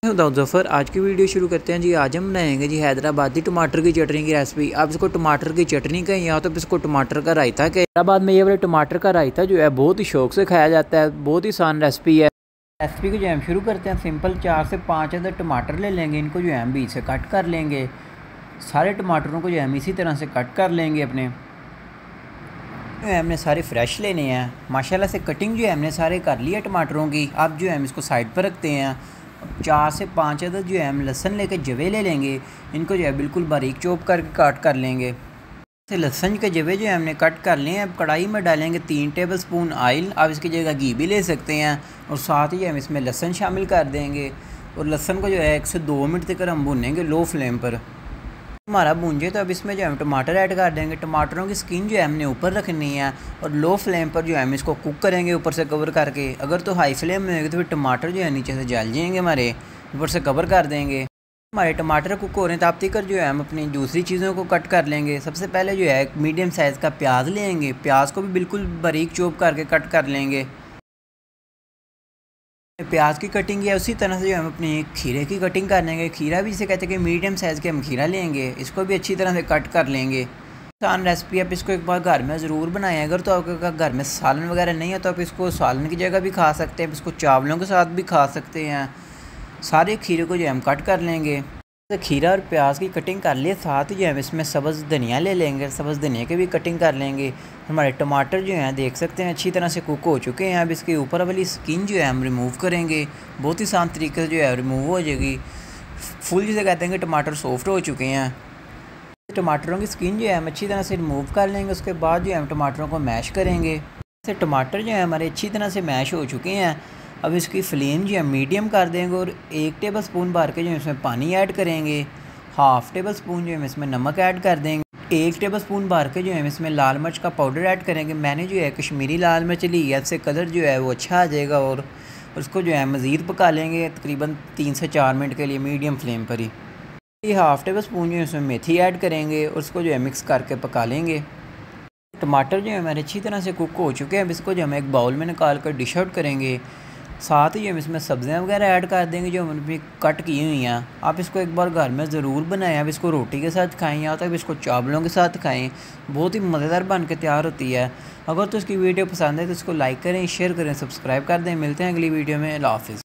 दाऊद ज़फ़र। आज की वीडियो शुरू करते हैं जी। आज हम बनाएंगे जी हैदराबादी टमाटर की चटनी की रेसिपी। आप इसको टमाटर की चटनी कहें या तो इसको टमाटर का रायता कहें। हैदराबाद में ये वाले टमाटर का रायता जो है बहुत ही शौक से खाया जाता है। बहुत ही आसान रेसिपी है। रेसिपी को जो है हम शुरू करते हैं सिंपल। 4 से 5 अदर टमाटर ले लेंगे। इनको जो है हम बीच से कट कर लेंगे। सारे टमाटरों को जो है हम इसी तरह से कट कर लेंगे। अपने हमने सारे फ्रेश लेने हैं। माशाल्लाह से कटिंग जो है हमने सारे कर लिया टमाटरों की। अब जो है हम इसको साइड पर रखते हैं। 4 से 5 अदद जो है हम लहसुन लेके जवे ले लेंगे। इनको जो है बिल्कुल बारीक चॉप करके काट कर लेंगे। लहसुन के जवे जो है हमने कट कर लिए हैं। अब कढ़ाई में डालेंगे 3 टेबलस्पून ऑयल। आप इसकी जगह घी भी ले सकते हैं। और साथ ही हम इसमें लहसुन शामिल कर देंगे। और लहसुन को जो है 1 से 2 मिनट तक हम भूनेंगे लो फ्लेम पर। हमारा भूंजे तो अब इसमें जो है हम टमाटर ऐड कर देंगे। टमाटरों की स्किन जो है हमने ऊपर रखनी है। और लो फ्लेम पर जो है हम इसको कुक करेंगे ऊपर से कवर करके। अगर तो हाई फ्लेम में होगी तो फिर टमाटर जो है नीचे से जल जाएंगे हमारे। ऊपर से कवर कर देंगे। हमारे टमाटर कुक हो रहे हैं तब तक जो है हम अपनी दूसरी चीज़ों को कट कर लेंगे। सबसे पहले जो है एक मीडियम साइज़ का प्याज लेंगे। प्याज को भी बिल्कुल बारीक चॉप करके कट कर लेंगे। प्याज की कटिंग है उसी तरह से जो हम अपनी खीरे की कटिंग कर लेंगे। खीरा भी इसे कहते हैं कि मीडियम साइज़ के हम खीरा लेंगे। इसको भी अच्छी तरह से कट कर लेंगे। आसान रेसिपी। आप इसको एक बार घर में ज़रूर बनाएं। अगर तो आपके घर में सालन वगैरह नहीं है तो आप इसको सालन की जगह भी खा सकते हैं। इसको चावलों के साथ भी खा सकते हैं। सारे खीरे को जो हम कट कर लेंगे। तो खीरा और प्याज की कटिंग कर लिए। साथ ही जो हम इसमें सब्ज़ धनिया ले लेंगे। सब्ज़ धनिया की भी कटिंग कर लेंगे। हमारे टमाटर जो हैं देख सकते हैं अच्छी तरह से कुक हो चुके हैं। अब इसके ऊपर वाली स्किन जो है हम रिमूव करेंगे। बहुत ही आसान तरीके से जो है रिमूव हो जाएगी। फुल जिसे कहते हैं कि टमाटर सॉफ्ट हो चुके हैं। टमाटरों की स्किन जो है हम अच्छी तरह से रिमूव कर लेंगे। उसके बाद जो है हम टमाटरों को मैश करेंगे। जैसे टमाटर जो है हमारे अच्छी तरह से मैश हो चुके हैं। अब इसकी फ्लेम जो है मीडियम कर देंगे। और 1 टेबलस्पून भर के जो इसमें पानी ऐड करेंगे। हाफ़ टेबल स्पून जो है इसमें नमक ऐड कर देंगे। 1 टेबलस्पून भर के जो है इसमें लाल मिर्च का पाउडर ऐड करेंगे। मैंने जो है कश्मीरी लाल मिर्च ली है। इससे कलर जो है वो अच्छा आ जाएगा। और उसको जो है मज़ीद पका लेंगे तकरीबन 3 से 4 मिनट के लिए मीडियम फ्लेम पर ही। ये हाफ़ टेबल स्पून जो है इसमें मेथी ऐड करेंगे और उसको जो है मिक्स करके पका लेंगे। टमाटर जो है हमारे अच्छी तरह से कुक हो चुके हैं। अब इसको जो हम एक बाउल में निकाल कर डिश आउट करेंगे। साथ ही हम इसमें सब्जियां वगैरह ऐड कर देंगे जो हमने कट की हुई हैं। आप इसको एक बार घर में ज़रूर बनाएं। आप इसको रोटी के साथ खाएं या तो इसको चावलों के साथ खाएं। बहुत ही मज़ेदार बन के तैयार होती है। अगर तो इसकी वीडियो पसंद है तो इसको लाइक करें, शेयर करें, सब्सक्राइब कर दें। मिलते हैं अगली वीडियो में। अल्लाह हाफ़िज़।